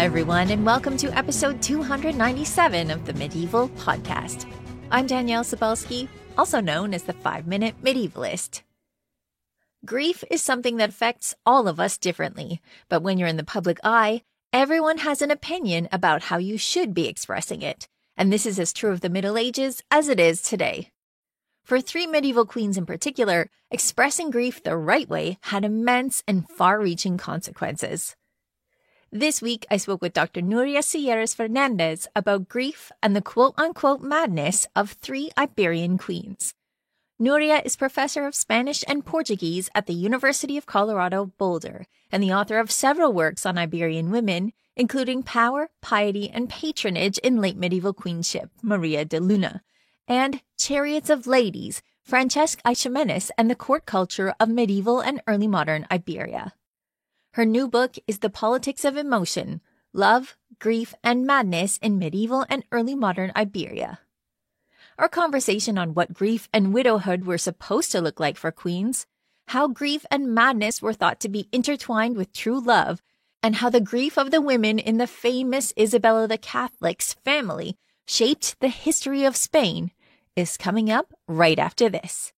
Hi, everyone, and welcome to episode 297 of the Medieval Podcast. I'm Danielle Cebulski, also known as the 5-Minute Medievalist. Grief is something that affects all of us differently, but when you're in the public eye, everyone has an opinion about how you should be expressing it, and this is as true of the Middle Ages as it is today. For 3 medieval queens in particular, expressing grief the right way had immense and far-reaching consequences. This week, I spoke with Dr. Nuria Silleras Fernandez about grief and the quote-unquote madness of 3 Iberian queens. Nuria is professor of Spanish and Portuguese at the University of Colorado, Boulder, and the author of several works on Iberian women, including Power, Piety, and Patronage in Late Medieval Queenship, Maria de Luna, and Chariots of Ladies, Francesc Aixmenes and the Court Culture of Medieval and Early Modern Iberia. Her new book is The Politics of Emotion, Love, Grief, and Madness in Medieval and Early Modern Iberia. Our conversation on what grief and widowhood were supposed to look like for queens, how grief and madness were thought to be intertwined with true love, and how the grief of the women in the famous Isabella the Catholic's family shaped the history of Spain is coming up right after this.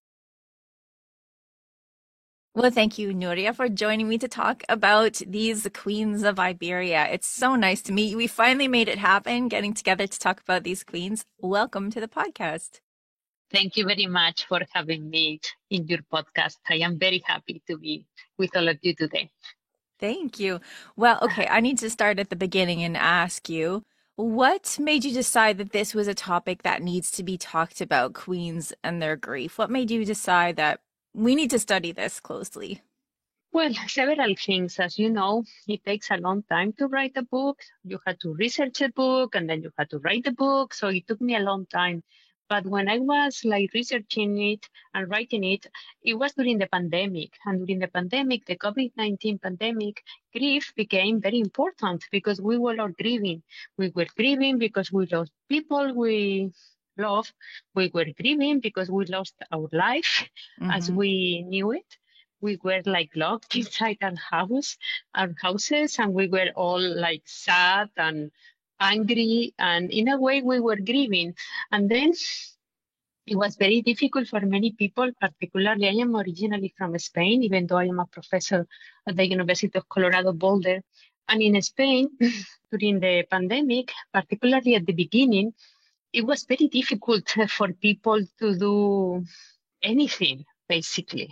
Well, thank you, Nuria, for joining me to talk about these queens of Iberia. It's so nice to meet you. We finally made it happen, getting together to talk about these queens. Welcome to the podcast. Thank you very much for having me in your podcast. I am very happy to be with all of you today. Thank you. Well, okay, I need to start at the beginning and ask you, what made you decide that this was a topic that needs to be talked about, queens and their grief? What made you decide that we need to study this closely? Well, several things. As you know, it takes a long time to write a book. You had to research a book and then you had to write the book. So it took me a long time. But when I was researching it and writing it, it was during the pandemic. And during the pandemic, the COVID-19 pandemic, grief became very important because we were all grieving. We were grieving because we lost people we love. We were grieving because we lost our life as we knew it. We were locked inside our houses, and we were all sad and angry. And in a way, we were grieving. And then it was very difficult for many people, particularly I am originally from Spain, even though I am a professor at the University of Colorado Boulder. And in Spain, during the pandemic, particularly at the beginning, it was very difficult for people to do anything, basically.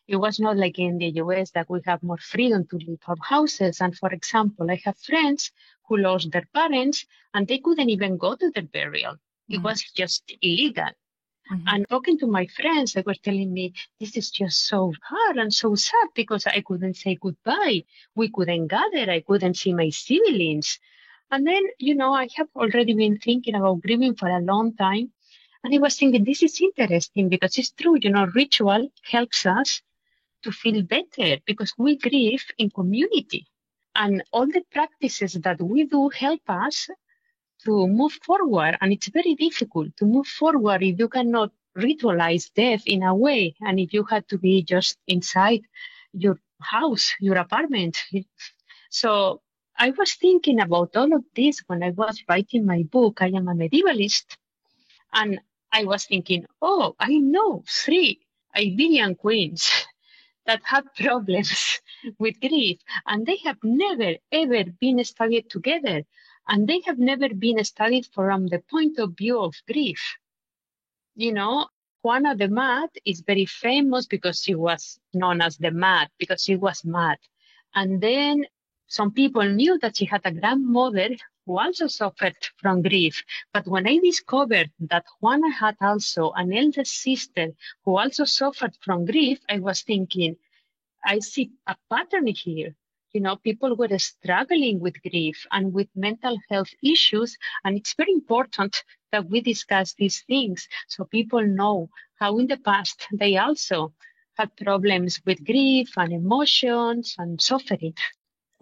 It was not like in the US that we have more freedom to leave our houses. And for example, I have friends who lost their parents and they couldn't even go to their burial. It was just illegal. And talking to my friends, they were telling me, this is just so hard and so sad because I couldn't say goodbye. We couldn't gather. I couldn't see my siblings. And then, I have already been thinking about grieving for a long time. And I was thinking, this is interesting because it's true, ritual helps us to feel better because we grieve in community. And all the practices that we do help us to move forward. And it's very difficult to move forward if you cannot ritualize death in a way. And if you had to be just inside your house, your apartment. So I was thinking about all of this when I was writing my book. I am a medievalist. And I was thinking, I know 3 Iberian queens that have problems with grief, and they have never, ever been studied together, and they have never been studied from the point of view of grief. Juana the Mad is very famous because she was known as the Mad, because she was mad. And then some people knew that she had a grandmother who also suffered from grief. But when I discovered that Juana had also an elder sister who also suffered from grief, I was thinking, I see a pattern here. People were struggling with grief and with mental health issues. And it's very important that we discuss these things so people know how in the past they also had problems with grief and emotions and suffering.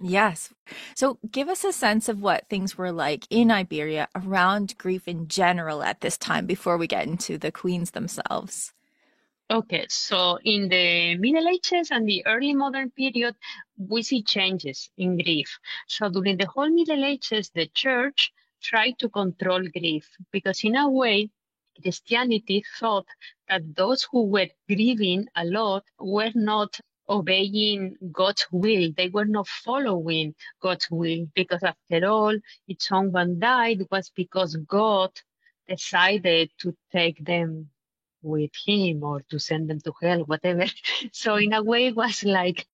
Yes. So give us a sense of what things were like in Iberia around grief in general at this time before we get into the queens themselves. Okay, so in the Middle Ages and the early modern period, we see changes in grief. So during the whole Middle Ages, the church tried to control grief because, in a way, Christianity thought that those who were grieving a lot were not obeying God's will. They were not following God's will because, after all, if someone died, it was because God decided to take them with him or to send them to hell, whatever. So in a way, it was like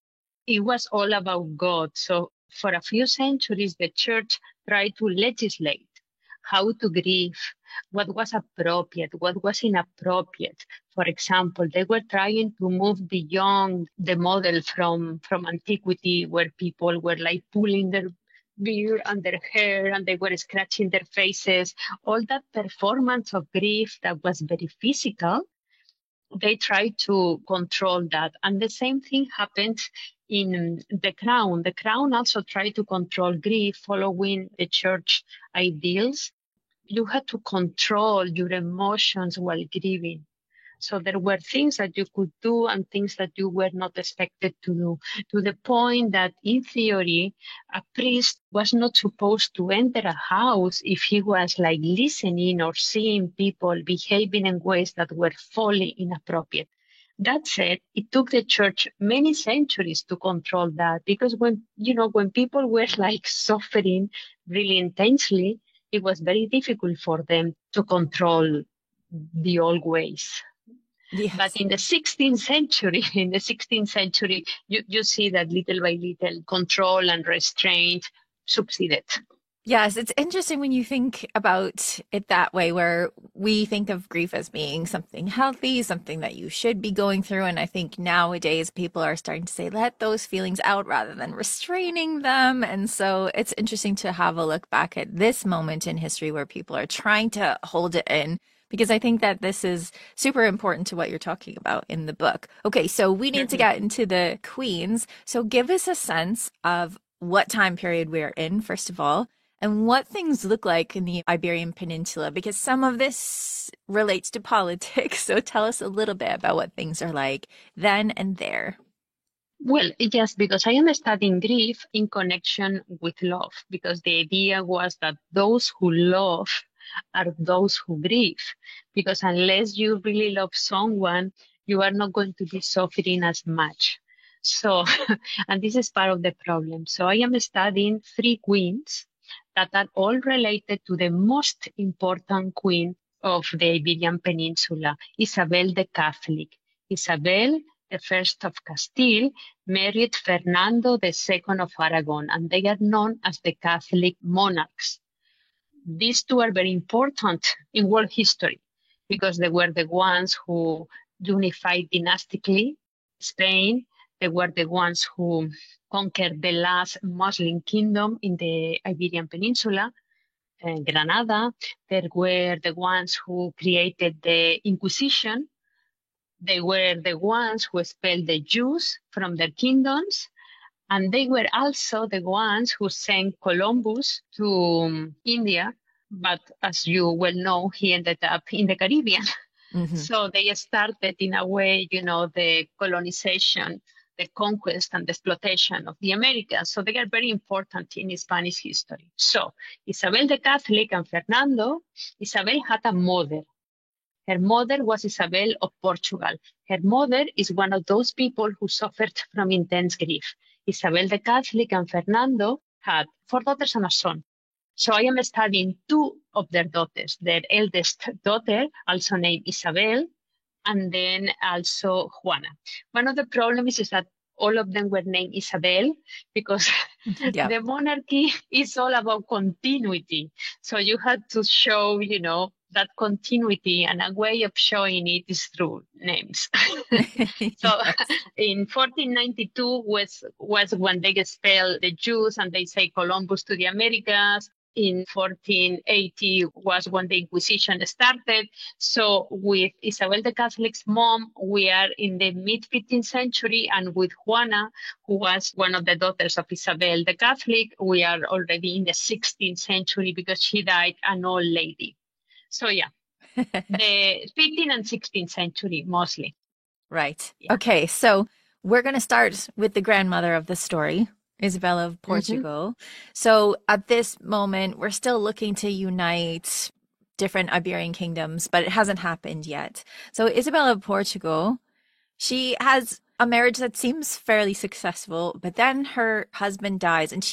it was all about God. So for a few centuries, the church tried to legislate how to grieve, what was appropriate, what was inappropriate. For example, they were trying to move beyond the model from antiquity where people were like pulling their beard and their hair and they were scratching their faces. All that performance of grief that was very physical, they tried to control that. And the same thing happened in The Crown. The Crown also tried to control grief following the church ideals. You had to control your emotions while grieving. So there were things that you could do and things that you were not expected to do, to the point that in theory, a priest was not supposed to enter a house if he was like listening or seeing people behaving in ways that were wholly inappropriate. That said, it took the church many centuries to control that because when people were like suffering really intensely, it was very difficult for them to control the old ways. But Yes. in the 16th century, you see that little by little control and restraint succeeded. Yes, it's interesting when you think about it that way, where we think of grief as being something healthy, something that you should be going through. And I think nowadays people are starting to say, let those feelings out rather than restraining them. And so it's interesting to have a look back at this moment in history where people are trying to hold it in, because I think that this is super important to what you're talking about in the book. Okay, so we need to Mhm. get into the queens. So give us a sense of what time period we're in, first of all, and what things look like in the Iberian Peninsula, because some of this relates to politics. So tell us a little bit about what things are like then and there. Well, yes, because I am studying grief in connection with love, because the idea was that those who love are those who grieve, because unless you really love someone, you are not going to be suffering as much. So, and this is part of the problem. So I am studying three queens that are all related to the most important queen of the Iberian Peninsula, Isabel the Catholic. Isabel the First of Castile married Fernando II of Aragon, and they are known as the Catholic monarchs. These two are very important in world history because they were the ones who unified dynastically Spain. They were the ones who conquered the last Muslim kingdom in the Iberian Peninsula, Granada. They were the ones who created the Inquisition. They were the ones who expelled the Jews from their kingdoms. And they were also the ones who sent Columbus to India. But as you well know, he ended up in the Caribbean. Hmm. So they started, in a way, the colonization, the conquest, and the exploitation of the Americas. So they are very important in Spanish history. So Isabel the Catholic and Fernando, Isabel had a mother. Her mother was Isabel of Portugal. Her mother is one of those people who suffered from intense grief. Isabel the Catholic and Fernando had four daughters and a son. So I am studying two of their daughters, their eldest daughter, also named Isabel, and then also Juana. One of the problems is that all of them were named Isabel because Yeah. the monarchy is all about continuity. So you had to show, that continuity, and a way of showing it is through names. So Yes. in 1492 was when they expelled the Jews and they say Columbus to the Americas. In 1480 was when the Inquisition started. So with Isabel the Catholic's mom, we are in the mid 15th century, and with Juana, who was one of the daughters of Isabel the Catholic, we are already in the 16th century because she died an old lady. So yeah, the 15th and 16th century mostly. Right. Yeah. Okay, so we're going to start with the grandmother of the story, Isabella of Hmm. Portugal. So at this moment, we're still looking to unite different Iberian kingdoms, but it hasn't happened yet. So Isabella of Portugal, she has a marriage that seems fairly successful, but then her husband dies, and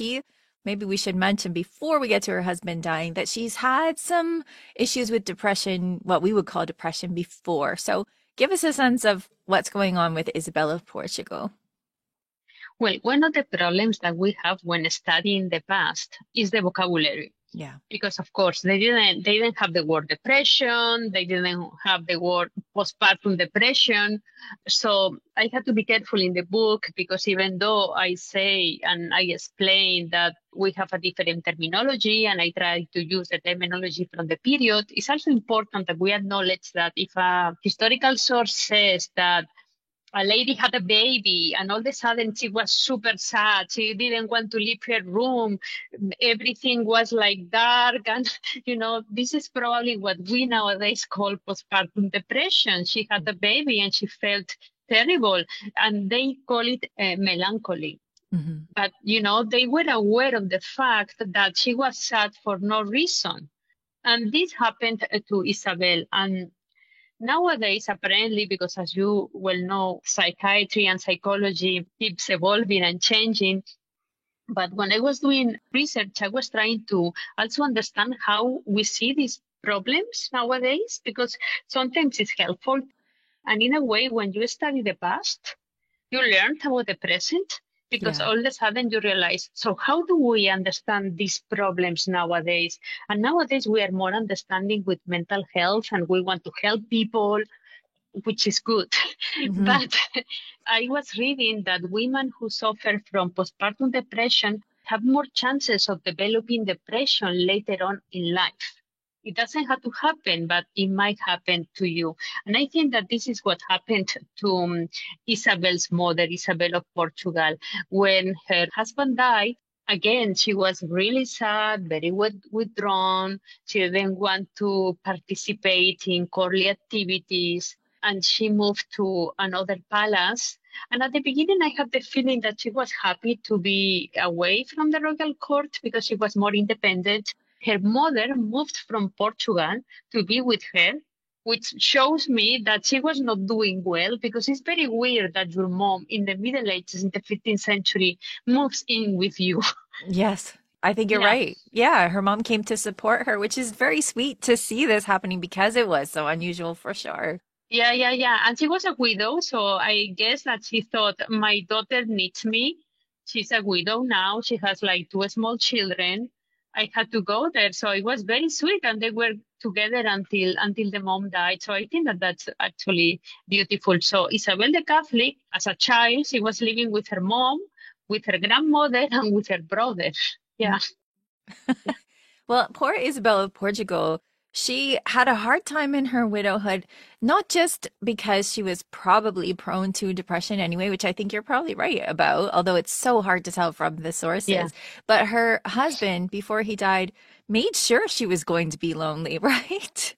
maybe we should mention before we get to her husband dying that she's had some issues with depression, what we would call depression before. So give us a sense of what's going on with Isabella of Portugal. Well, one of the problems that we have when studying the past is the vocabulary. Yeah. Because of course they didn't have the word depression, they didn't have the word postpartum depression. So I had to be careful in the book, because even though I say and I explain that we have a different terminology and I try to use the terminology from the period, it's also important that we acknowledge that if a historical source says that a lady had a baby and all of a sudden she was super sad, she didn't want to leave her room, everything was like dark, and this is probably what we nowadays call postpartum depression. She had a baby and she felt terrible, and they call it melancholy. Mm-hmm. But they were aware of the fact that she was sad for no reason, and this happened to Isabel. And nowadays, apparently, because as you well know, psychiatry and psychology keeps evolving and changing. But when I was doing research, I was trying to also understand how we see these problems nowadays, because sometimes it's helpful. And in a way, when you study the past, you learn about the present, because Yeah. all of a sudden you realize, so how do we understand these problems nowadays? And nowadays we are more understanding with mental health and we want to help people, which is good. Mm-hmm. But I was reading that women who suffer from postpartum depression have more chances of developing depression later on in life. It doesn't have to happen, but it might happen to you. And I think that this is what happened to Isabel's mother, Isabel of Portugal. When her husband died, again, she was really sad, very withdrawn. She didn't want to participate in courtly activities, and she moved to another palace. And at the beginning, I had the feeling that she was happy to be away from the royal court because she was more independent. Her mother moved from Portugal to be with her, which shows me that she was not doing well, because it's very weird that your mom in the Middle Ages, in the 15th century, moves in with you. Yes, I think you're Yeah. right. Yeah, her mom came to support her, which is very sweet to see this happening because it was so unusual for sure. Yeah, yeah, yeah. And she was a widow, so I guess that she thought, my daughter needs me. She's a widow now. She has like two small children. I had to go there, so it was very sweet, and they were together until the mom died. So I think that that's actually beautiful. So Isabel the Catholic, as a child, she was living with her mom, with her grandmother, and with her brother. Yeah. Well, poor Isabel of Portugal, she had a hard time in her widowhood, not just because she was probably prone to depression anyway, which I think you're probably right about, although it's so hard to tell from the Yeah. sources. But her husband, before he died, made sure she was going to be lonely, right?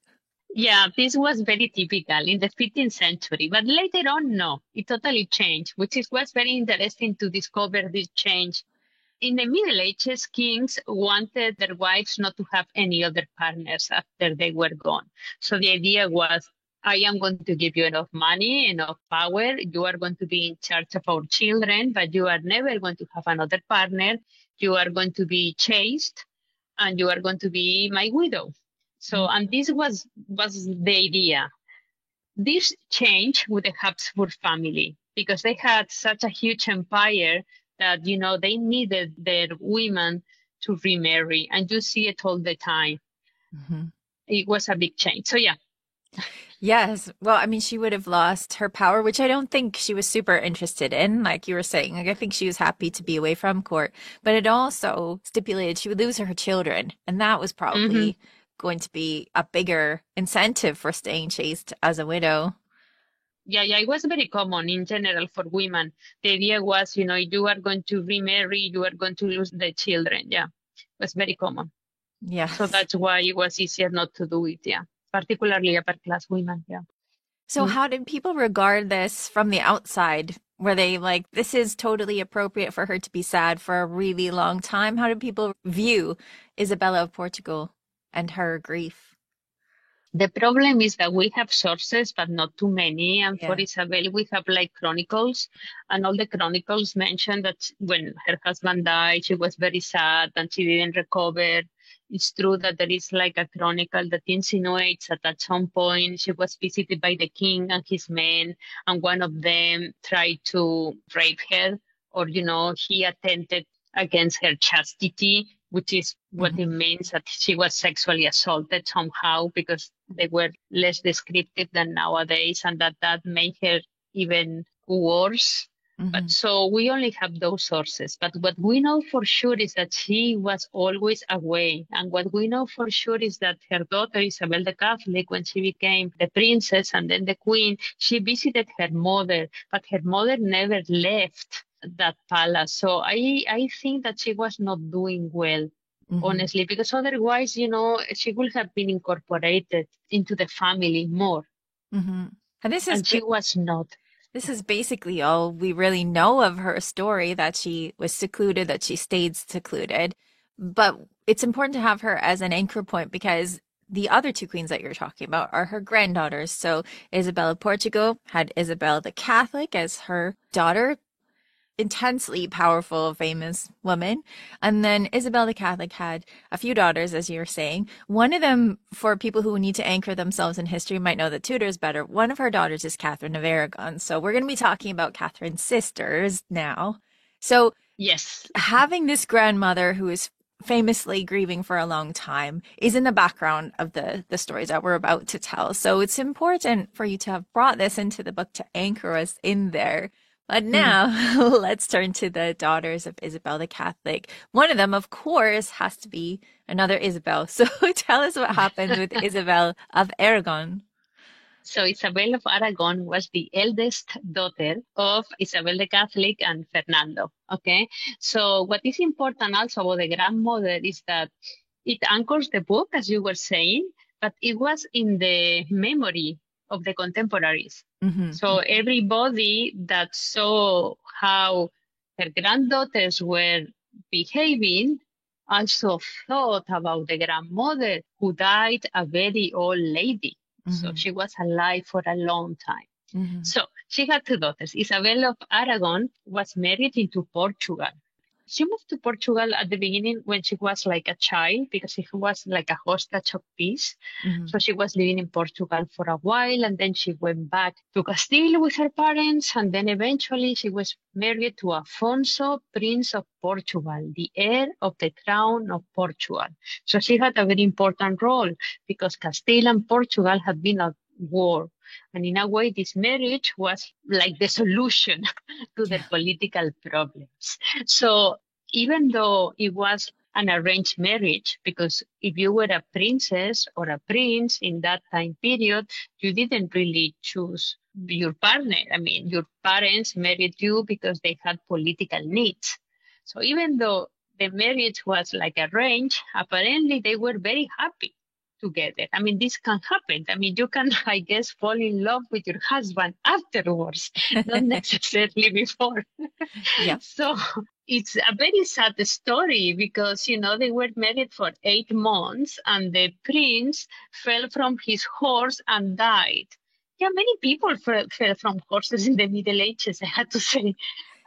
Yeah, this was very typical in the 15th century, but later on, no, it totally changed, which is was very interesting to discover this change. In the Middle Ages, kings wanted their wives not to have any other partners after they were gone. So the idea was, I am going to give you enough money, enough power. You are going to be in charge of our children, but you are never going to have another partner. You are going to be chaste, and you are going to be my widow. So, and this was the idea. This changed with the Habsburg family, because they had such a huge empire that, they needed their women to remarry. And you see it all the time. Mhm. It was a big change. So, yeah. Yes. Well, I mean, she would have lost her power, which I don't think she was super interested in, like you were saying. Like, I think she was happy to be away from court, but it also stipulated she would lose her children. And that was Hmm. probably going to be a bigger incentive for staying chaste as a widow. Yeah, yeah, it was very common in general for women. The idea was, you are going to remarry, you are going to lose the children. Yeah, it was very common. So Yes. that's why it was easier not to do it. Yeah, particularly upper class women. Yeah. So how did people regard this from the outside? Were they like, this is totally appropriate for her to be sad for a really long time? How did people view Isabella of Portugal and her grief? The problem is that we have sources, but not too many. And for Yeah. Isabel, we have like chronicles, and all the chronicles mention that when her husband died, she was very sad and she didn't recover. It's true that there is like a chronicle that insinuates that at some point she was visited by the king and his men, and one of them tried to rape her, or, he attempted against her chastity, which is what it Hmm. means that she was sexually assaulted somehow, because they were less descriptive than nowadays, and that made her even worse. But Hmm. so we only have those sources. But what we know for sure is that she was always away. And what we know for sure is that her daughter, Isabel the Catholic, when she became the princess and then the queen, she visited her mother, but her mother never left that palace. So I think that she was not doing well, Hmm. honestly, because otherwise, she would have been incorporated into the family more, Hmm. And and she was not. this is basically all we really know of her story, that she was secluded, that she stayed secluded. But it's important to have her as an anchor point because the other two queens that you're talking about are her granddaughters. So Isabel of Portugal had Isabel the Catholic as her daughter, intensely powerful, famous woman. And then Isabel the Catholic had a few daughters, as you were saying. One of them, for people who need to anchor themselves in history, might know the Tudors better. One of her daughters is Catherine of Aragon. So we're going to be talking about Catherine's sisters now. So Yes. having this grandmother who is famously grieving for a long time is in the background of the stories that we're about to tell. So it's important for you to have brought this into the book to anchor us in there. But Mm. now let's turn to the daughters of Isabel the Catholic. One of them, of course, has to be another Isabel. So tell us what happened with Isabel of Aragon. So Isabel of Aragon was the eldest daughter of Isabel the Catholic and Fernando. Okay. So what is important also about the grandmother is that it anchors the book, as you were saying, but it was in the memory of the contemporaries. So Mm-hmm. everybody that saw how her granddaughters were behaving also thought about the grandmother, who died a very old lady. So Mm-hmm. she was alive for a long time. Mm-hmm. So she had two daughters. Isabel of Aragon was married into Portugal. She moved to Portugal at the beginning when she was like a child, because she was like a hostage of peace. Mm-hmm. So she was living in Portugal for a while, and then she went back to Castile with her parents, and then eventually she was married to Afonso, Prince of Portugal, the heir of the crown of Portugal. So she had a very important role, because Castile and Portugal had been at war. And in a way, this marriage was like the solution to their Yeah. political problems. So even though it was an arranged marriage, because if you were a princess or a prince in that time period, you didn't really choose your partner. I mean, your parents married you because they had political needs. So even though the marriage was like arranged, apparently they were very happy together. I mean, this can happen. I mean, you can, I guess, fall in love with your husband afterwards, not necessarily before. Yeah. So it's a very sad story, because, they were married for 8 months and the prince fell from his horse and died. Yeah, many people fell from horses in the Middle Ages, I had to say. Yeah.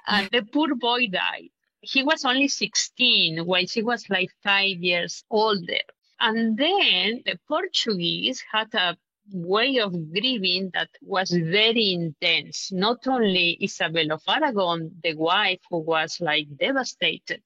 And the poor boy died. He was only 16, while she was like 5 years older. And then the Portuguese had a way of grieving that was very intense. Not only Isabel of Aragon, the wife, who was like devastated,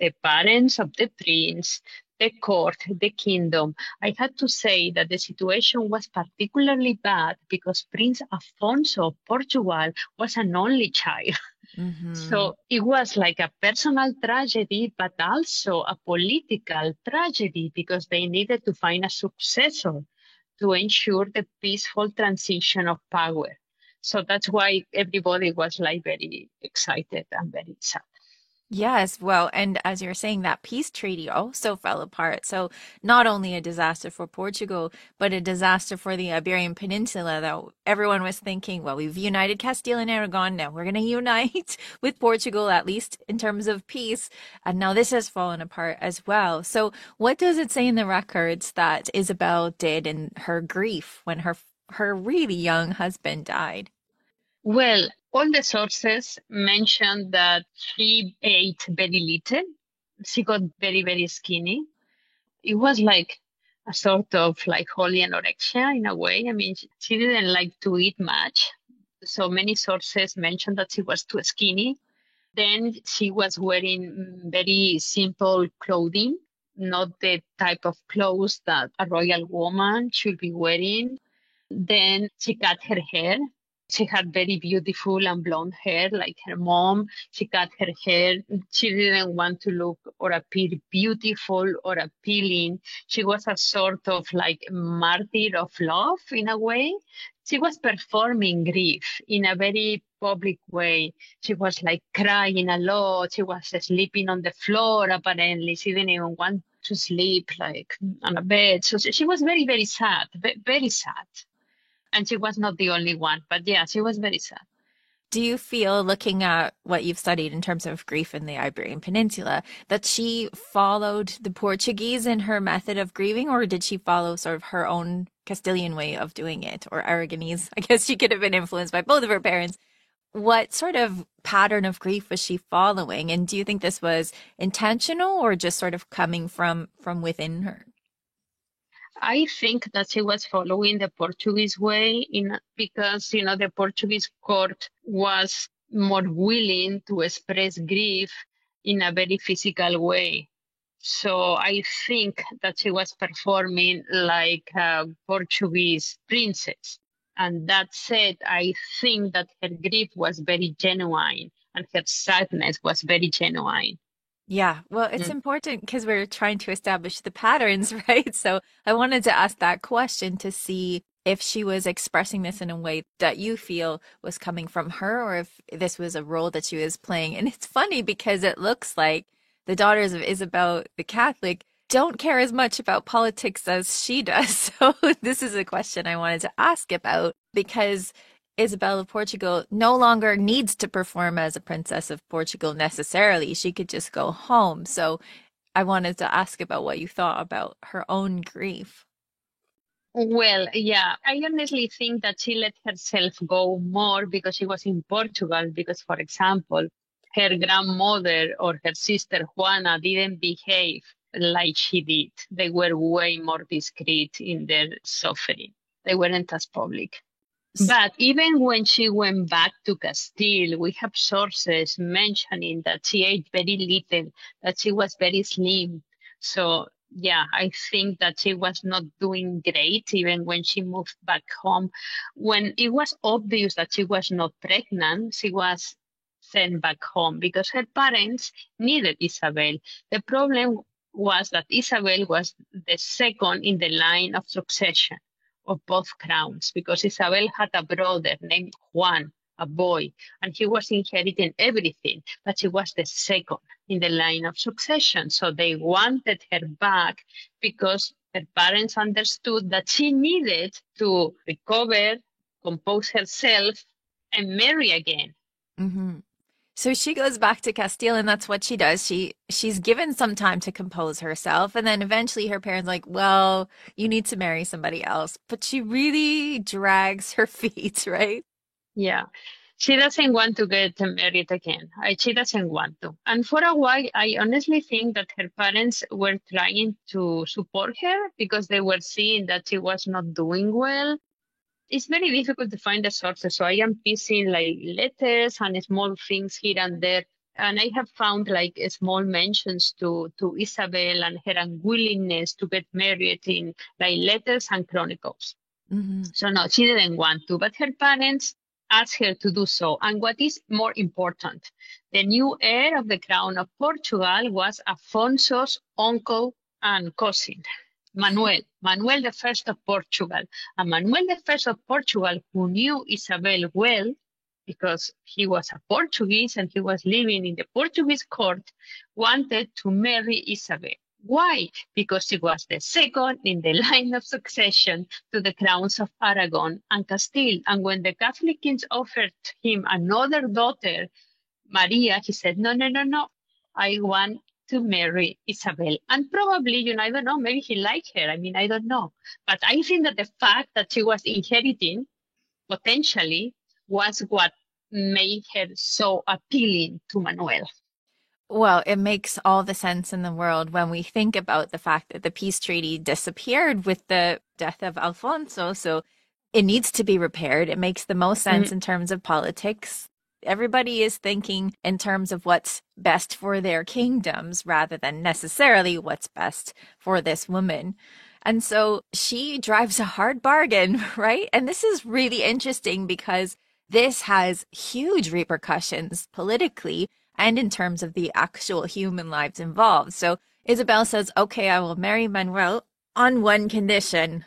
the parents of the prince, the court, the kingdom. I had to say that the situation was particularly bad because Prince Afonso of Portugal was an only child. Mm-hmm. So it was like a personal tragedy, but also a political tragedy, because they needed to find a successor to ensure the peaceful transition of power. So that's why everybody was like very excited and very sad. Yes, well, and as you're saying, that peace treaty also fell apart. So not only a disaster for Portugal, but a disaster for the Iberian Peninsula that everyone was thinking, well, we've united Castile and Aragon, now we're going to unite with Portugal, at least in terms of peace. And now this has fallen apart as well. So what does it say in the records that Isabel did in her grief when her really young husband died? Well, all the sources mention that she ate very little. She got very, very skinny. It was like a sort of like holy anorexia in a way. I mean, she didn't like to eat much. So many sources mention that she was too skinny. Then she was wearing very simple clothing, not the type of clothes that a royal woman should be wearing. Then she cut her hair. She had very beautiful and blonde hair like her mom. She cut her hair. She didn't want to look or appear beautiful or appealing. She was a sort of like martyr of love in a way. She was performing grief in a very public way. She was like crying a lot. She was sleeping on the floor apparently. She didn't even want to sleep like on a bed. So she was very, very sad, very sad. And she was not the only one, but yeah, she was very sad. Do you feel, looking at what you've studied in terms of grief in the Iberian Peninsula, that she followed the Portuguese in her method of grieving, or did she follow sort of her own Castilian way of doing it, or Aragonese? I guess she could have been influenced by both of her parents. What sort of pattern of grief was she following? And do you think this was intentional or just sort of coming from within her? I think that she was following the Portuguese way because, the Portuguese court was more willing to express grief in a very physical way. So I think that she was performing like a Portuguese princess. And that said, I think that her grief was very genuine and her sadness was very genuine. Yeah, well, it's Mm. important because we're trying to establish the patterns, right? So I wanted to ask that question to see if she was expressing this in a way that you feel was coming from her or if this was a role that she was playing. And it's funny because it looks like the daughters of Isabel the Catholic don't care as much about politics as she does. So this is a question I wanted to ask about because Isabel of Portugal no longer needs to perform as a princess of Portugal necessarily. She could just go home. So I wanted to ask about what you thought about her own grief. Well, yeah, I honestly think that she let herself go more because she was in Portugal. Because, for example, her grandmother or her sister Juana didn't behave like she did. They were way more discreet in their suffering. They weren't as public. But even when she went back to Castile, we have sources mentioning that she ate very little, that she was very slim. So, yeah, I think that she was not doing great even when she moved back home. When it was obvious that she was not pregnant, she was sent back home because her parents needed Isabel. The problem was that Isabel was the second in the line of succession of both crowns because Isabel had a brother named Juan, a boy, and he was inheriting everything, but she was the second in the line of succession. So they wanted her back because her parents understood that she needed to recover, compose herself, and marry again. Mm-hmm. So she goes back to Castile and that's what she does. She's given some time to compose herself and then eventually her parents like, "Well, you need to marry somebody else." But she really drags her feet, right? Yeah. She doesn't want to get married again. She doesn't want to. And for a while, I honestly think that her parents were trying to support her because they were seeing that she was not doing well. It's very difficult to find the sources. So I am piecing like letters and small things here and there. And I have found like small mentions to Isabel and her unwillingness to get married in like letters and chronicles. Mm-hmm. So no, she didn't want to, but her parents asked her to do so. And what is more important, the new heir of the crown of Portugal was Afonso's uncle and cousin, Manuel the First of Portugal. And Manuel the First of Portugal, who knew Isabel well, because he was a Portuguese and he was living in the Portuguese court, wanted to marry Isabel. Why? Because she was the second in the line of succession to the crowns of Aragon and Castile. And when the Catholic kings offered him another daughter, Maria, he said, no, no, no, no, I want to marry Isabel. And probably, I don't know, maybe he liked her. I mean, I don't know. But I think that the fact that she was inheriting potentially was what made her so appealing to Manuel. Well, it makes all the sense in the world when we think about the fact that the peace treaty disappeared with the death of Alfonso. So it needs to be repaired. It makes the most sense in terms of politics. Everybody is thinking in terms of what's best for their kingdoms rather than necessarily what's best for this woman. And so she drives a hard bargain, right? And this is really interesting because this has huge repercussions politically and in terms of the actual human lives involved. So Isabel says, okay, I will marry Manuel on one condition.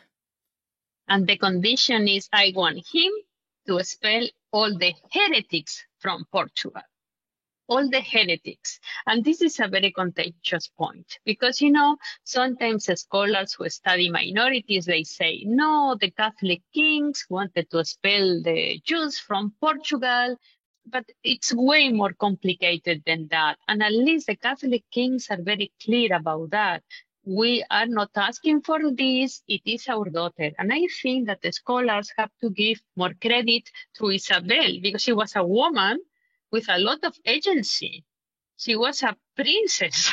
And the condition is I want him to expel all the heretics from Portugal. All the heretics. And this is a very contentious point because, sometimes scholars who study minorities, they say, no, the Catholic kings wanted to expel the Jews from Portugal. But it's way more complicated than that. And at least the Catholic kings are very clear about that. We are not asking for this. It is our daughter. And I think that the scholars have to give more credit to Isabel because she was a woman with a lot of agency. She was a princess.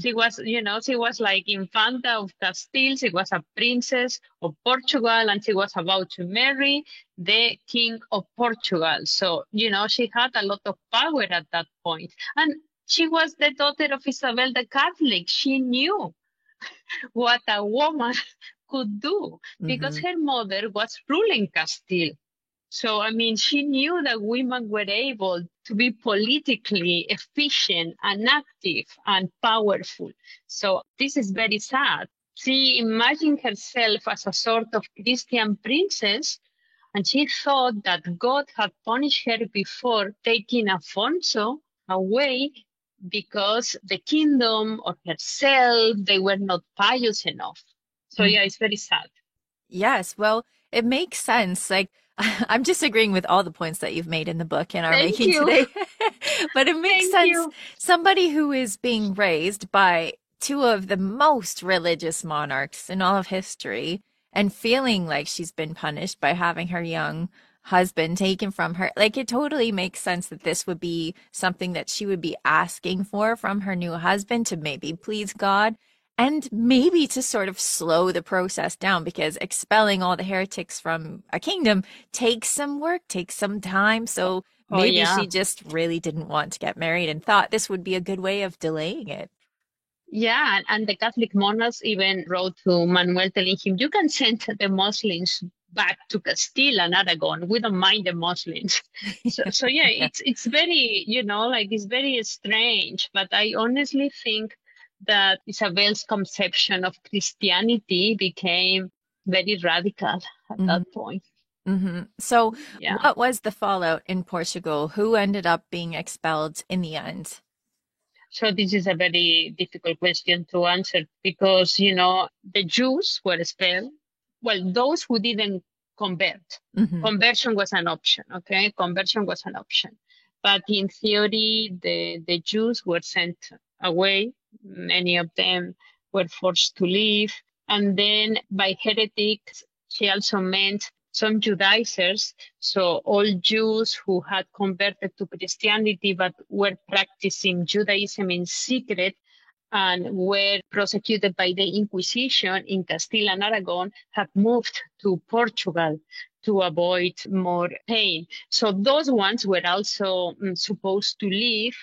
She was, she was like Infanta of Castile. She was a princess of Portugal and she was about to marry the king of Portugal. So, she had a lot of power at that point. And she was the daughter of Isabel the Catholic. She knew what a woman could do because her mother was ruling Castile. So, I mean, she knew that women were able to be politically efficient and active and powerful. So this is very sad. She imagined herself as a sort of Christian princess, and she thought that God had punished her before taking Alfonso away because the kingdom or herself, they were not pious enough. So yeah, it's very sad. Yes, well, it makes sense. Like, I'm disagreeing with all the points that you've made in the book and are making today. But it makes sense. Somebody who is being raised by two of the most religious monarchs in all of history and feeling like she's been punished by having her young husband taken from her. Like, it totally makes sense that this would be something that she would be asking for from her new husband to maybe please God. And maybe to sort of slow the process down because expelling all the heretics from a kingdom takes some work, takes some time. So maybe she just really didn't want to get married and thought this would be a good way of delaying it. Yeah, and the Catholic monarchs even wrote to Manuel telling him, you can send the Muslims back to Castile and Aragon. We don't mind the Muslims. So yeah, it's very, it's very strange. But I honestly think that Isabel's conception of Christianity became very radical at that point. So what was the fallout in Portugal? Who ended up being expelled in the end? So this is a very difficult question to answer because, the Jews were expelled. Well, those who didn't convert. Conversion was an option, okay? Conversion was an option. But in theory, the Jews were sent away. Many of them were forced to leave. And then by heretics, she also meant some Judaizers, so all Jews who had converted to Christianity but were practicing Judaism in secret and were prosecuted by the Inquisition in Castile and Aragon had moved to Portugal to avoid more pain. So those ones were also supposed to leave.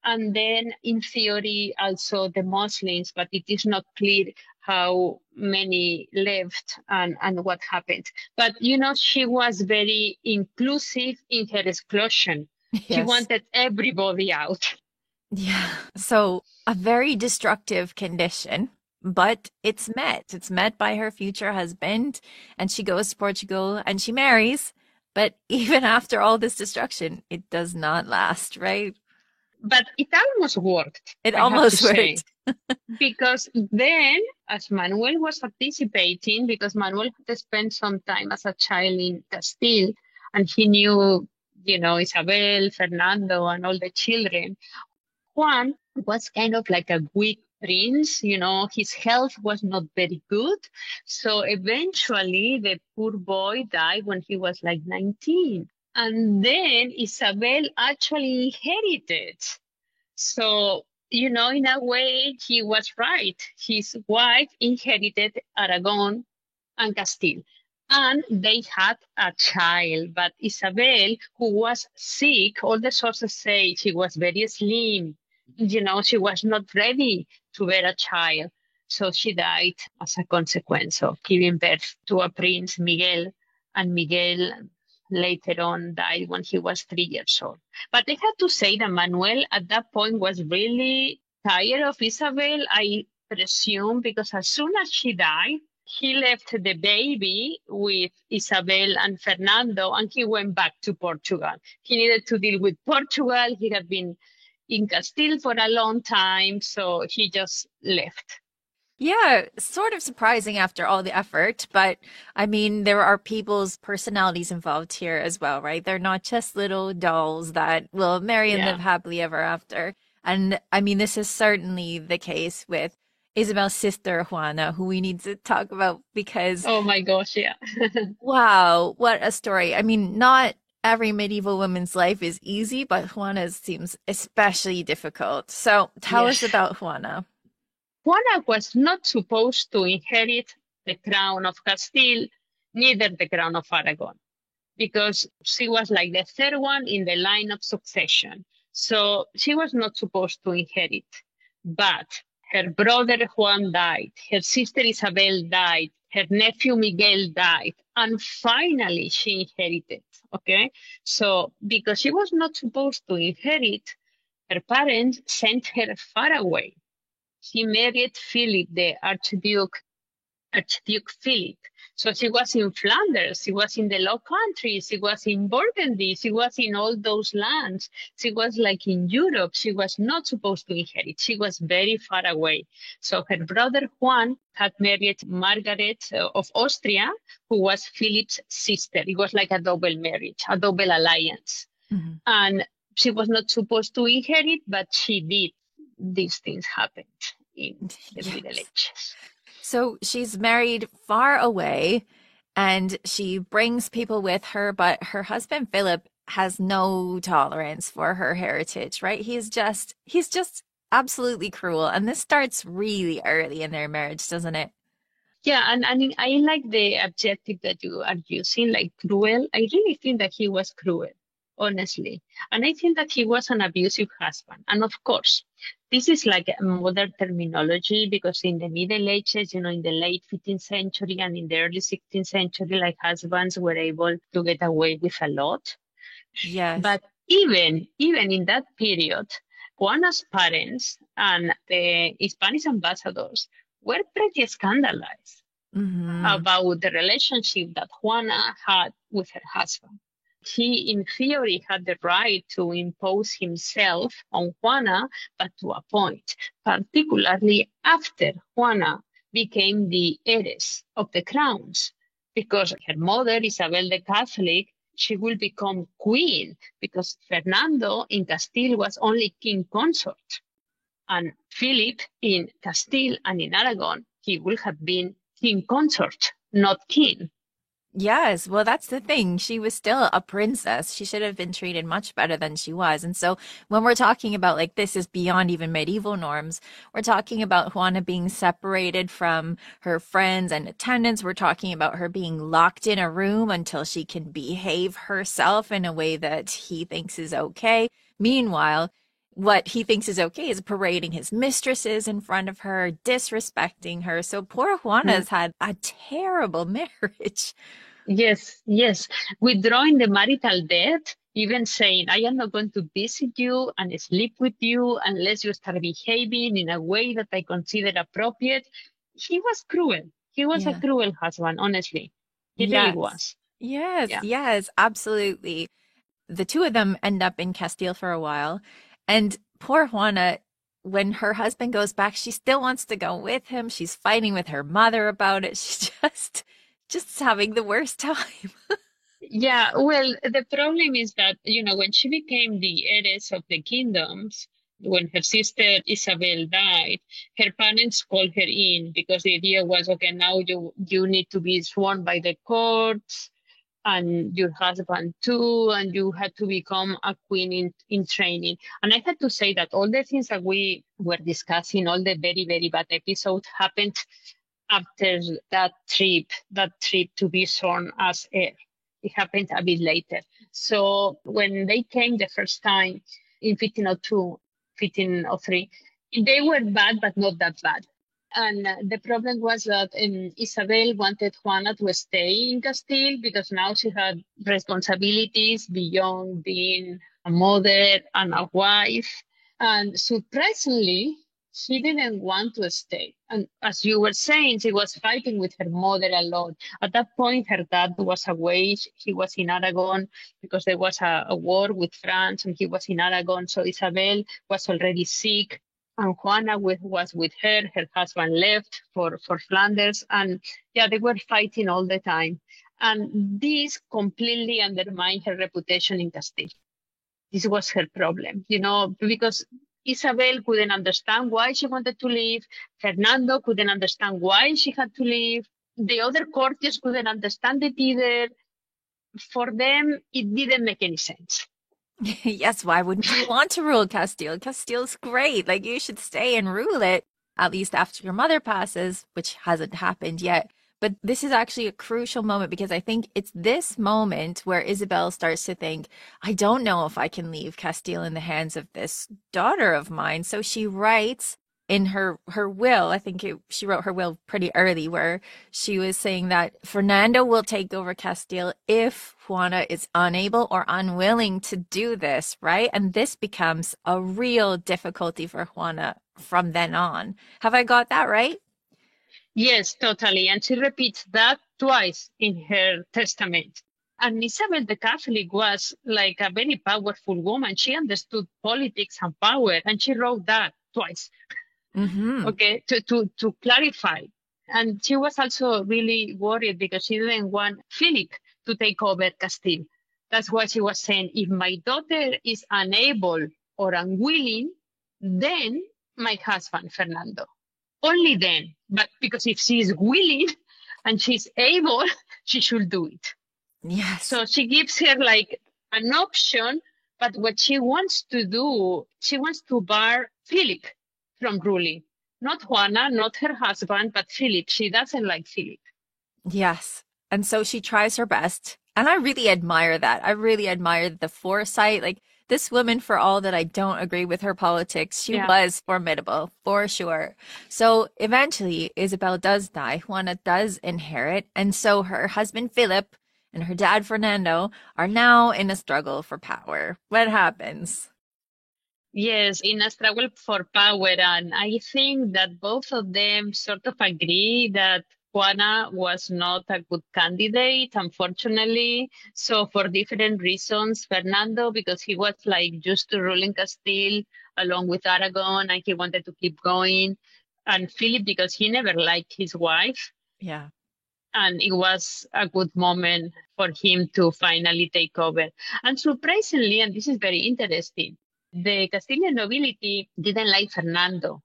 And then in theory, also the Muslims, but it is not clear how many left and what happened. But, she was very inclusive in her exclusion. Yes. She wanted everybody out. Yeah. So a very destructive condition, but it's met. It's met by her future husband, and she goes to Portugal and she marries But even after all this destruction, it does not last, right? But it almost worked, It I have to almost say. worked. Because then, as Manuel was participating, because Manuel had spent some time as a child in Castile, and he knew, Isabel, Fernando, and all the children, Juan was kind of like a weak prince, his health was not very good. So eventually, the poor boy died when he was like 19. And then Isabel actually inherited. So, in a way, he was right. His wife inherited Aragon and Castile. And they had a child, but Isabel, who was sick, all the sources say she was very slim. She was not ready to bear a child. So she died as a consequence of giving birth to a prince, Miguel. And Miguel later on died when he was 3 years old. But I have to say that Manuel at that point was really tired of Isabel, I presume, because as soon as she died, he left the baby with Isabel and Fernando and he went back to Portugal. He needed to deal with Portugal. He had been in Castile for a long time, so he just left. Yeah, sort of surprising after all the effort, but I mean, there are people's personalities involved here as well, right? They're not just little dolls that will marry and live Yeah. happily ever after. And I mean, this is certainly the case with Isabel's sister, Juana, who we need to talk about because, Oh my gosh, yeah. wow, what a story. I mean, not every medieval woman's life is easy, but Juana's seems especially difficult. So tell us Yes. about Juana. Juana was not supposed to inherit the crown of Castile, neither the crown of Aragon, because she was like the third one in the line of succession. So she was not supposed to inherit. But her brother Juan died, her sister Isabel died, her nephew Miguel died, and finally she inherited. Okay? So because she was not supposed to inherit, her parents sent her far away. She married Philip, the Archduke Philip. So she was in Flanders, she was in the Low Countries, she was in Burgundy, she was in all those lands. She was like in Europe. She was not supposed to inherit. She was very far away. So her brother Juan had married Margaret of Austria, who was Philip's sister. It was like a double marriage, a double alliance. Mhm. And she was not supposed to inherit, but she did. These things happened in the Middle Yes. Ages. So she's married far away and she brings people with her, but her husband Philip has no tolerance for her heritage, right? He's just absolutely cruel. And this starts really early in their marriage, doesn't it? Yeah, and I like the adjective that you are using, like cruel. I really think that he was cruel, honestly. And I think that he was an abusive husband. And of course, this is like a modern terminology because in the Middle Ages, in the late 15th century and in the early 16th century, like husbands were able to get away with a lot. Yes. But even in that period, Juana's parents and the Spanish ambassadors were pretty scandalized Hmm. about the relationship that Juana had with her husband. He, in theory, had the right to impose himself on Juana, but to a point, particularly after Juana became the heiress of the crowns, because her mother, Isabel the Catholic, she will become queen, because Fernando in Castile was only king consort. And Philip in Castile and in Aragon, he will have been king consort, not king. Yes, well, that's the thing. She was still a princess. She should have been treated much better than she was. And so when we're talking about like this is beyond even medieval norms, we're talking about Juana being separated from her friends and attendants. We're talking about her being locked in a room until she can behave herself in a way that he thinks is okay. Meanwhile, what he thinks is okay is parading his mistresses in front of her, disrespecting her. So poor Mhm. Juana's had a terrible marriage. Yes, yes. Withdrawing the marital debt, even saying, I am not going to visit you and sleep with you unless you start behaving in a way that I consider appropriate. He was cruel. He was a Yeah. cruel husband, honestly. He really Yes. was. Yes, Yeah. yes, absolutely. The two of them end up in Castile for a while. And poor Juana, when her husband goes back, she still wants to go with him. She's fighting with her mother about it. She's just having the worst time. Yeah, well, the problem is that, when she became the heiress of the kingdoms, when her sister Isabel died, her parents called her in because the idea was, okay, now you need to be sworn by the courts and your husband too, and you had to become a queen in training. And I had to say that all the things that we were discussing, all the very, very bad episodes happened after that trip to be sworn as heir. It happened a bit later. So when they came the first time in 1502, 1503, they were bad, but not that bad. And the problem was that Isabel wanted Juana to stay in Castile because now she had responsibilities beyond being a mother and a wife. And surprisingly, she didn't want to stay. And as you were saying, she was fighting with her mother a lot. At that point, her dad was away. He was in Aragon because there was a war with France and he was in Aragon. So Isabel was already sick and Juana was with her. Her husband left for Flanders. And yeah, they were fighting all the time. And this completely undermined her reputation in Castile. This was her problem, because Isabel couldn't understand why she wanted to leave. Fernando couldn't understand why she had to leave. The other courtiers couldn't understand it either. For them, it didn't make any sense. Yes, why wouldn't you want to rule Castile? Castile's great. Like you should stay and rule it, at least after your mother passes, which hasn't happened yet. But this is actually a crucial moment because I think it's this moment where Isabel starts to think, I don't know if I can leave Castile in the hands of this daughter of mine. So she writes in her will, she wrote her will pretty early, where she was saying that Fernando will take over Castile if Juana is unable or unwilling to do this, right? And this becomes a real difficulty for Juana from then on. Have I got that right? Yes, totally. And she repeats that twice in her testament. And Isabel the Catholic was like a very powerful woman. She understood politics and power, and she wrote that twice. Mm-hmm. Okay, to clarify. And she was also really worried because she didn't want Philip to take over Castile. That's why she was saying, if my daughter is unable or unwilling, then my husband, Fernando. Only then. But because if she is willing and she's able, she should do it. Yes. So she gives her like an option, but what she wants to do, she wants to bar Philip from ruling. Not Juana, not her husband, but Philip. She doesn't like Philip. Yes. And so she tries her best. And I really admire that. I really admire the foresight. Like this woman, for all that I don't agree with her politics, she Yeah. was formidable for sure. So eventually, Isabel does die. Juana does inherit. And so her husband, Philip, and her dad, Fernando, are now in a struggle for power. What happens? Yes, in a struggle for power. And I think that both of them sort of agree that Juana was not a good candidate, unfortunately. So for different reasons, Fernando, because he was like used to ruling Castile along with Aragon and he wanted to keep going. And Philip, because he never liked his wife. Yeah. And it was a good moment for him to finally take over. And surprisingly, and this is very interesting, the Castilian nobility didn't like Fernando,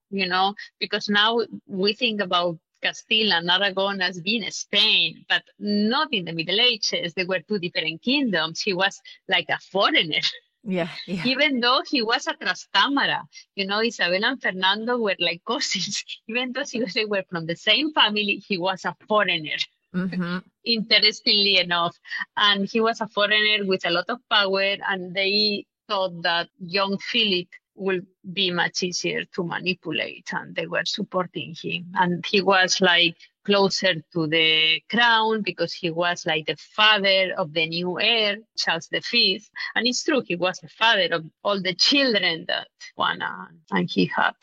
because now we think about Castile and Aragon as being Spain, but not in the Middle Ages. They were two different kingdoms. He was like a foreigner. Yeah. Yeah. Even though he was a Trastámara, Isabel and Fernando were like cousins. Even though they were from the same family, he was a foreigner. Mm-hmm. Interestingly enough. And he was a foreigner with a lot of power, and they thought that young Philip will be much easier to manipulate, and they were supporting him. And he was like closer to the crown because he was like the father of the new heir, Charles V. And it's true, he was the father of all the children that Juana and he had.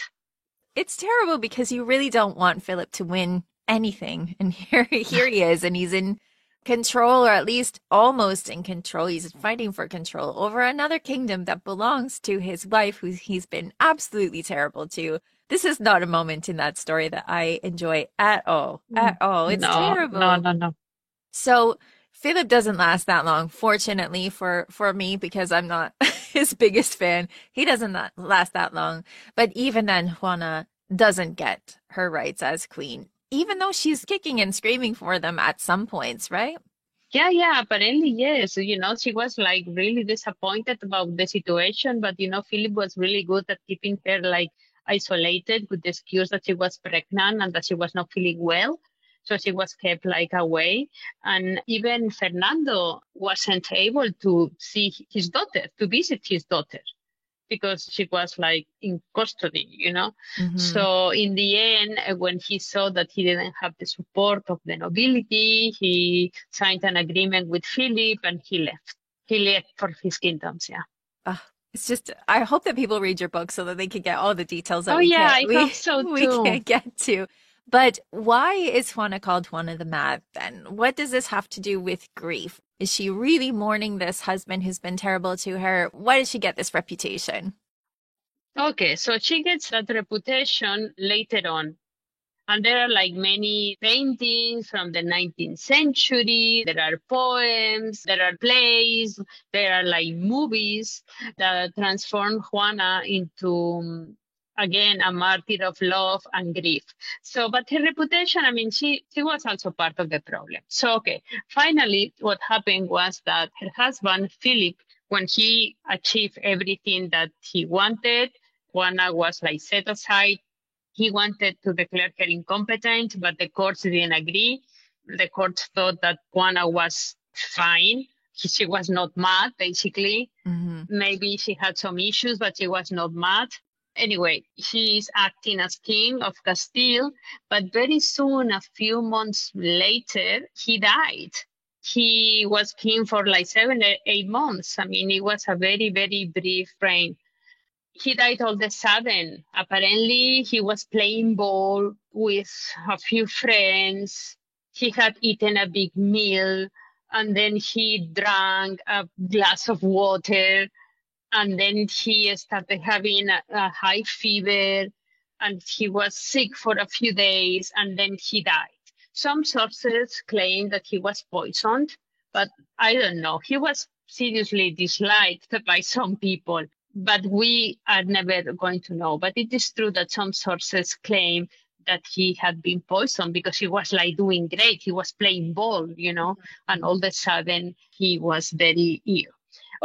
It's terrible because you really don't want Philip to win anything. And here he is, and he's in control, or at least almost in control. He's fighting for control over another kingdom that belongs to his wife, who he's been absolutely terrible to. This is not a moment in that story that I enjoy at all. At all. It's No, no, terrible. no, no. So Philip doesn't last that long, fortunately for me, because I'm not his biggest fan. He doesn't last that long. But even then, Juana doesn't get her rights as queen, even though she's kicking and screaming for them at some points, right? Yeah, yeah, apparently, yes. She was like really disappointed about the situation, but Philip was really good at keeping her like isolated with the excuse that she was pregnant and that she was not feeling well. So she was kept like away. And even Fernando wasn't able to see his daughter, to visit his daughter because she was like in custody. Mm-hmm. So in the end, when he saw that he didn't have the support of the nobility, he signed an agreement with Philip and he left. He left for his kingdoms, yeah. It's just, I hope that people read your book so that they can get all the details that Oh we yeah, can't I hope so we too. can't get to. But why is Juana called Juana the Mad then? What does this have to do with grief? Is she really mourning this husband who's been terrible to her? Why did she get this reputation? Okay, so she gets that reputation later on. And there are like many paintings from the 19th century. There are poems, there are plays, there are like movies that transform Juana into, again, a martyr of love and grief. So, but her reputation, I mean, she was also part of the problem. So, okay, finally, what happened was that her husband, Philip, when he achieved everything that he wanted, Juana was like set aside. He wanted to declare her incompetent, but the courts didn't agree. The courts thought that Juana was fine. She was not mad, basically. Mm-hmm. Maybe she had some issues, but she was not mad. Anyway, she is acting as king of Castile, but very soon, a few months later, he died. He was king for like 7 or 8 months. I mean, it was a very, very brief reign. He died all of a sudden. Apparently, he was playing ball with a few friends. He had eaten a big meal and then he drank a glass of water and then he started having a high fever and he was sick for a few days and then he died. Some sources claim that he was poisoned, but I don't know. He was seriously disliked by some people, but we are never going to know. But it is true that some sources claim that he had been poisoned because he was like doing great. He was playing ball, and all of a sudden he was very ill.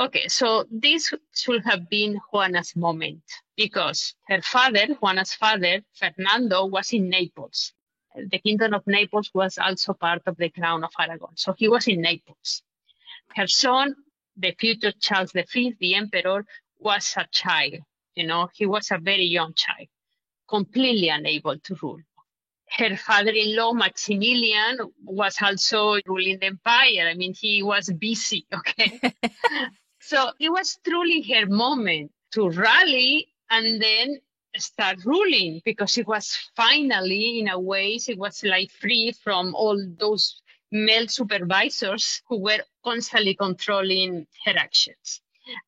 Okay, so this should have been Juana's moment because her father, Juana's father, Fernando, was in Naples. The kingdom of Naples was also part of the crown of Aragon. So he was in Naples. Her son, the future Charles V, the emperor, was a child. He was a very young child, completely unable to rule. Her father-in-law, Maximilian, was also ruling the empire. I mean, he was busy, okay? So it was truly her moment to rally and then start ruling because she was finally, in a way, she was like free from all those male supervisors who were constantly controlling her actions.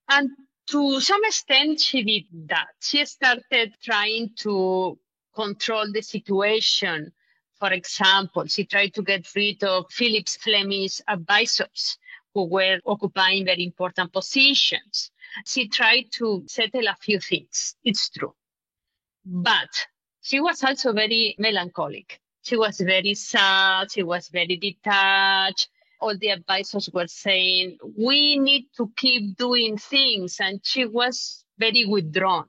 And to some extent, she did that. She started trying to control the situation. For example, she tried to get rid of Philip's Flemish advisors who were occupying very important positions. She tried to settle a few things. It's true. But she was also very melancholic. She was very sad. She was very detached. All the advisors were saying, we need to keep doing things. And she was very withdrawn.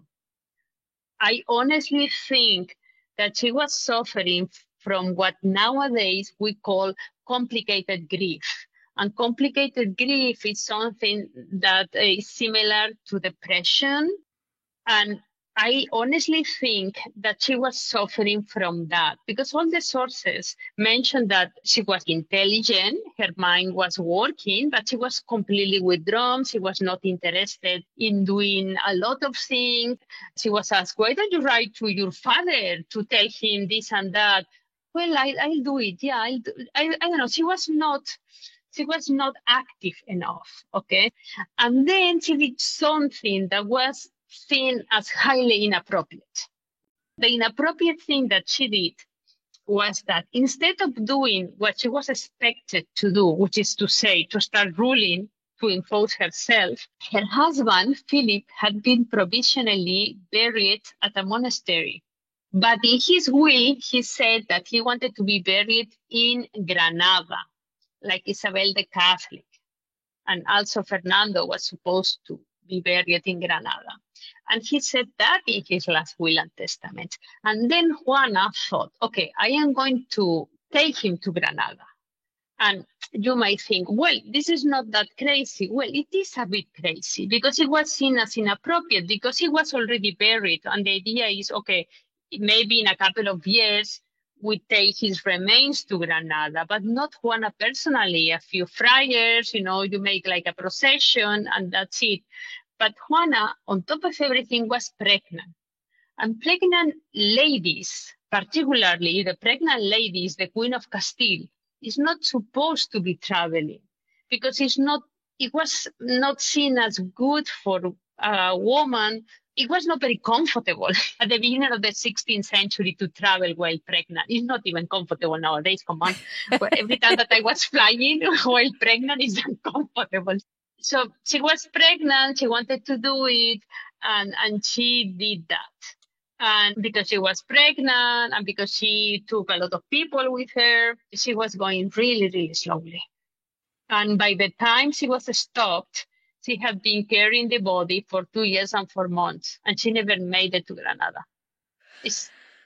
I honestly think that she was suffering from what nowadays we call complicated grief. And complicated grief is something that is similar to depression. And I honestly think that she was suffering from that because all the sources mentioned that she was intelligent, her mind was working, but she was completely withdrawn. She was not interested in doing a lot of things. She was asked, why don't you write to your father to tell him this and that? Well, I'll do it. Yeah, I don't know. She was not She was not active enough, okay? And then she did something that was seen as highly inappropriate. The inappropriate thing that she did was that instead of doing what she was expected to do, which is to say, to start ruling, to impose herself, her husband, Philip, had been provisionally buried at a monastery. But in his will, he said that he wanted to be buried in Granada, like Isabel the Catholic. And also Fernando was supposed to be buried in Granada. And he said that in his last will and testament. And then Juana thought, okay, I am going to take him to Granada. And you might think, well, this is not that crazy. Well, it is a bit crazy because it was seen as inappropriate because he was already buried. And the idea is, okay, maybe in a couple of years, we take his remains to Granada, but not Juana personally. A few friars, you make like a procession and that's it. But Juana, on top of everything, was pregnant. And pregnant ladies, particularly the pregnant ladies, the Queen of Castile, is not supposed to be traveling because it was not seen as good for a woman. It was not very comfortable at the beginning of the 16th century to travel while pregnant. It's not even comfortable nowadays, come on. But every time that I was flying while pregnant, it's uncomfortable. So she was pregnant, she wanted to do it, and she did that. And because she was pregnant and because she took a lot of people with her, she was going really, really slowly. And by the time she was stopped, she had been carrying the body for 2 years and 4 months, and she never made it to Granada.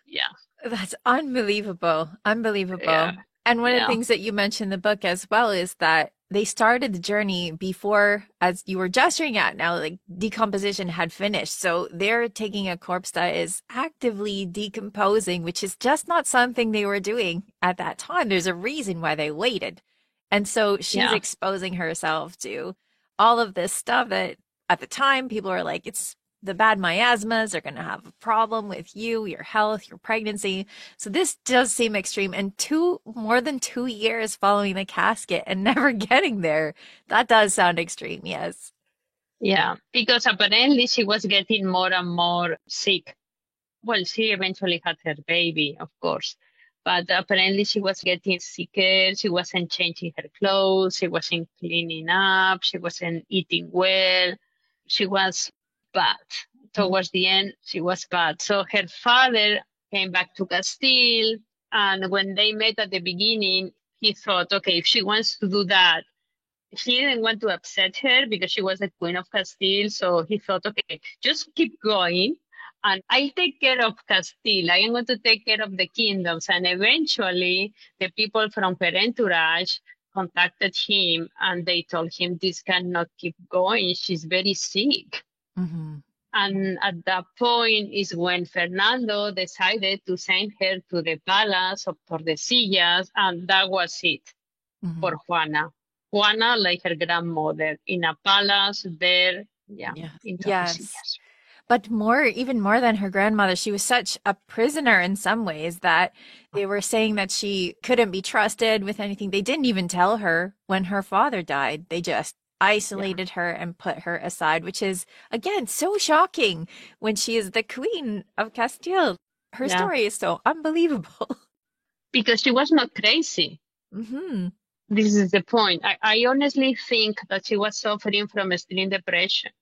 Yeah. That's unbelievable. Unbelievable. Yeah. And one of the Yeah. things that you mentioned in the book as well is that they started the journey before, as you were gesturing at now, like decomposition had finished. So they're taking a corpse that is actively decomposing, which is just not something they were doing at that time. There's a reason why they waited. And so she's Yeah. exposing herself to all of this stuff that at the time people are like, it's the bad miasmas are going to have a problem with you, your health, your pregnancy. So this does seem extreme. And more than 2 years following the casket and never getting there. That does sound extreme. Yes. Yeah. Because apparently she was getting more and more sick. Well, she eventually had her baby, of course. But apparently she was getting sicker. She wasn't changing her clothes. She wasn't cleaning up. She wasn't eating well. She was bad. Towards the end, she was bad. So her father came back to Castile. And when they met at the beginning, he thought, okay, if she wants to do that, he didn't want to upset her because she was the Queen of Castile. So he thought, okay, just keep going. And I'll take care of Castile. I am going to take care of the kingdoms. And eventually, the people from her entourage contacted him and they told him, this cannot keep going. She's very sick. Mm-hmm. And at that point is when Fernando decided to send her to the palace of Tordesillas. And that was it for Juana. Juana, like her grandmother, in a palace there, in Tordesillas. Yes. But even more than her grandmother, she was such a prisoner in some ways that they were saying that she couldn't be trusted with anything. They didn't even tell her when her father died. They just isolated her and put her aside, which is, again, so shocking when she is the Queen of Castile. Her story is so unbelievable. Because she was not crazy. Mm-hmm. This is the point. I honestly think that she was suffering from extreme depression.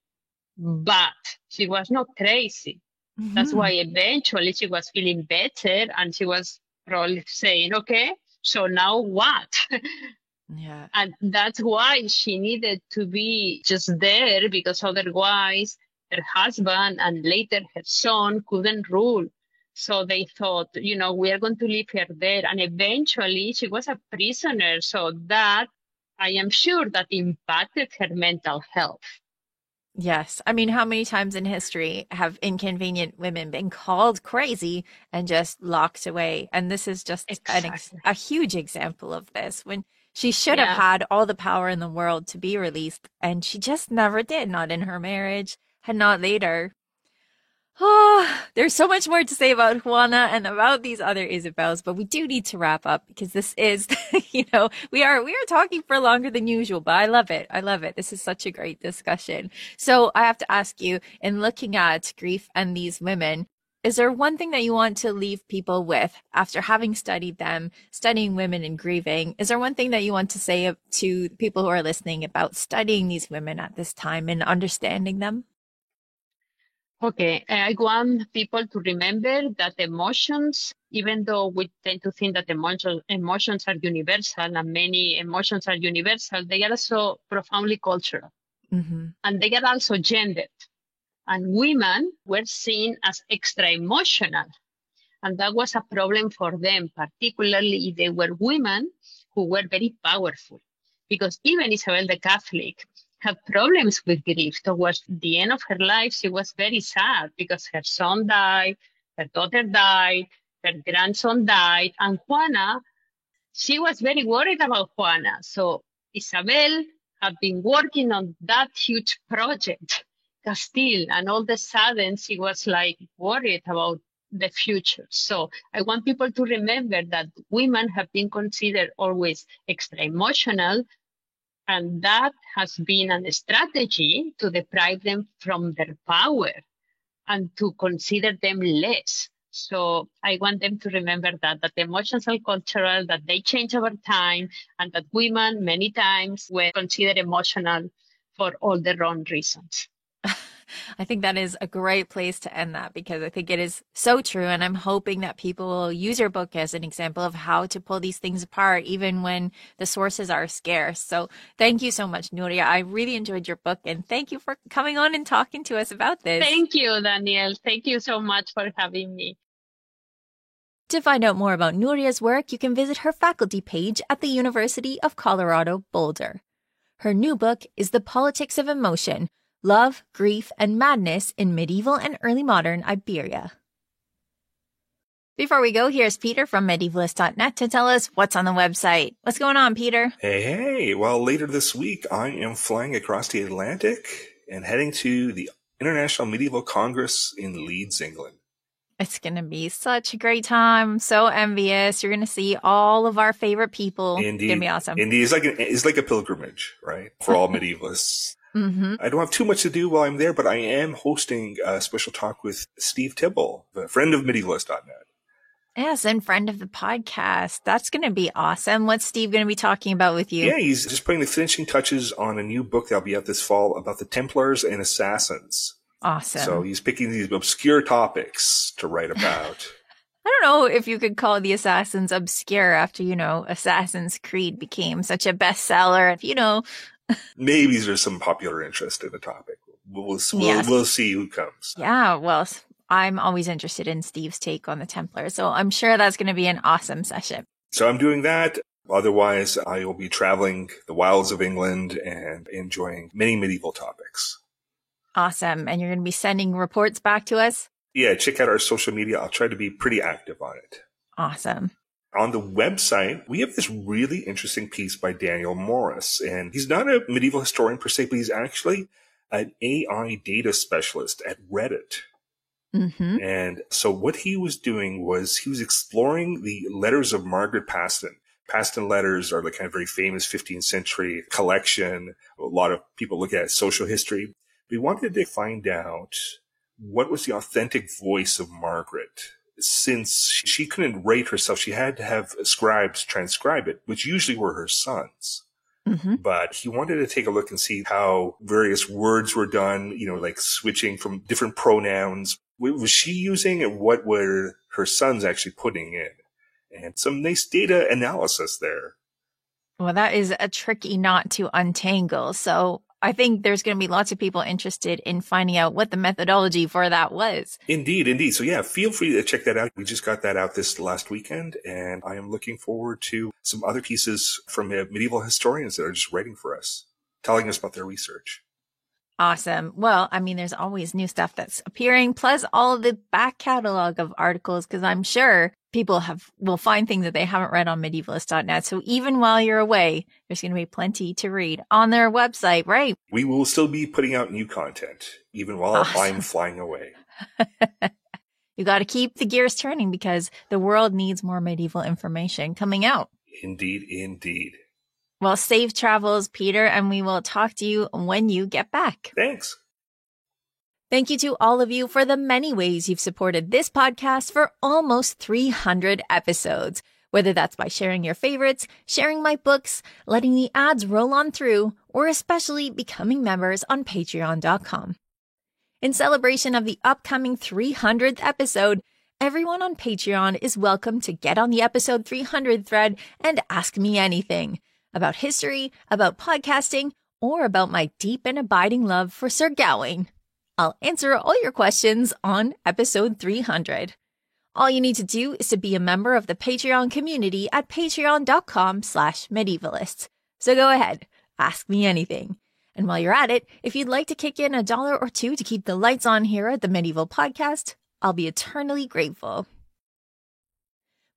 But she was not crazy. Mm-hmm. That's why eventually she was feeling better and she was probably saying, okay, so now what? Yeah. And that's why she needed to be just there because otherwise her husband and later her son couldn't rule. So they thought, we are going to leave her there. And eventually she was a prisoner. So that I am sure that impacted her mental health. Yes. I mean, how many times in history have inconvenient women been called crazy and just locked away? And this is just a huge example of this, when she should have had all the power in the world to be released, and she just never did, not in her marriage and not later. Oh, there's so much more to say about Juana and about these other Isabels, but we do need to wrap up because this is, we are talking for longer than usual, but I love it. I love it. This is such a great discussion. So I have to ask you, in looking at grief and these women, is there one thing that you want to leave people with after having studied them, studying women and grieving? Is there one thing that you want to say to people who are listening about studying these women at this time and understanding them? Okay, I want people to remember that emotions, even though we tend to think that emotions are universal and many emotions are universal, they are also profoundly cultural. Mm-hmm. And they are also gendered. And women were seen as extra emotional. And that was a problem for them, particularly if they were women who were very powerful. Because even Isabel the Catholic had problems with grief. Towards the end of her life, she was very sad because her son died, her daughter died, her grandson died, and Juana, she was very worried about Juana. So Isabel had been working on that huge project, Castile, and all of a sudden she was like worried about the future. So I want people to remember that women have been considered always extra emotional, and that has been a strategy to deprive them from their power and to consider them less. So I want them to remember that the emotions are cultural, that they change over time, and that women many times were considered emotional for all the wrong reasons. I think that is a great place to end that because I think it is so true. And I'm hoping that people will use your book as an example of how to pull these things apart, even when the sources are scarce. So thank you so much, Nuria. I really enjoyed your book and thank you for coming on and talking to us about this. Thank you, Danielle. Thank you so much for having me. To find out more about Nuria's work, you can visit her faculty page at the University of Colorado, Boulder. Her new book is The Politics of Emotion: Love, Grief, and Madness in Medieval and Early Modern Iberia. Before we go, here's Peter from medievalist.net to tell us what's on the website. What's going on, Peter? Hey. Well, later this week, I am flying across the Atlantic and heading to the International Medieval Congress in Leeds, England. It's going to be such a great time. I'm so envious. You're going to see all of our favorite people. Indeed. It's going to be awesome. Indeed. It's like a pilgrimage, right? For all medievalists. Mm-hmm. I don't have too much to do while I'm there, but I am hosting a special talk with Steve Tibble, a friend of medievalist.net. Yes, and friend of the podcast. That's going to be awesome. What's Steve going to be talking about with you? Yeah, he's just putting the finishing touches on a new book that'll be out this fall about the Templars and Assassins. Awesome. So he's picking these obscure topics to write about. I don't know if you could call the Assassins obscure after, Assassin's Creed became such a bestseller. Maybe there's some popular interest in the topic. We'll see who comes. Yeah, well, I'm always interested in Steve's take on the Templars, so I'm sure that's going to be an awesome session. So I'm doing that. Otherwise, I will be traveling the wilds of England and enjoying many medieval topics. Awesome. And you're going to be sending reports back to us? Yeah, check out our social media. I'll try to be pretty active on it. Awesome. On the website, we have this really interesting piece by Daniel Morris. And he's not a medieval historian per se, but he's actually an AI data specialist at Reddit. Mm-hmm. And so what he was doing was he was exploring the letters of Margaret Paston. Paston letters are the kind of very famous 15th century collection. A lot of people look at social history. We wanted to find out what was the authentic voice of Margaret. Since she couldn't write herself, she had to have scribes transcribe it, which usually were her sons. Mm-hmm. But he wanted to take a look and see how various words were done, like switching from different pronouns. What was she using and what were her sons actually putting in? And some nice data analysis there. Well, that is a tricky knot to untangle. So I think there's going to be lots of people interested in finding out what the methodology for that was. Indeed. So yeah, feel free to check that out. We just got that out this last weekend, and I am looking forward to some other pieces from medieval historians that are just writing for us, telling us about their research. Awesome. Well, there's always new stuff that's appearing, plus all of the back catalog of articles, because I'm sure people will find things that they haven't read on medievalist.net. So even while you're away, there's going to be plenty to read on their website, right? We will still be putting out new content, even while I'm flying away. You got to keep the gears turning because the world needs more medieval information coming out. Indeed, indeed. Well, safe travels, Peter, and we will talk to you when you get back. Thanks. Thank you to all of you for the many ways you've supported this podcast for almost 300 episodes. Whether that's by sharing your favorites, sharing my books, letting the ads roll on through, or especially becoming members on patreon.com. In celebration of the upcoming 300th episode, everyone on Patreon is welcome to get on the episode 300 thread and ask me anything about history, about podcasting, or about my deep and abiding love for Sir Gawain. I'll answer all your questions on episode 300. All you need to do is to be a member of the Patreon community at patreon.com/medievalists. So go ahead, ask me anything. And while you're at it, if you'd like to kick in $1 or $2 to keep the lights on here at the Medieval Podcast, I'll be eternally grateful.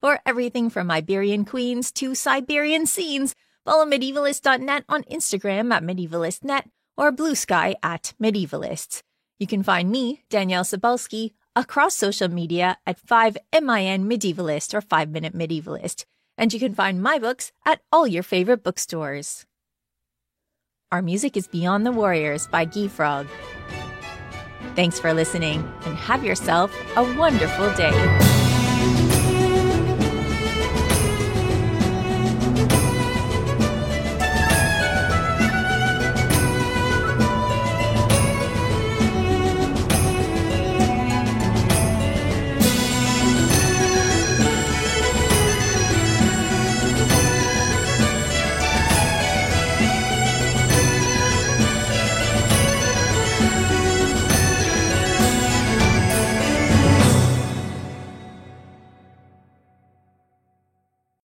For everything from Iberian queens to Siberian scenes, follow medievalist.net on Instagram at medievalistnet or Blue Sky at medievalists. You can find me, Danielle Cebulski, across social media at 5MIN Medievalist or 5 Minute Medievalist. And you can find my books at all your favorite bookstores. Our music is Beyond the Warriors by Guy Frog. Thanks for listening and have yourself a wonderful day.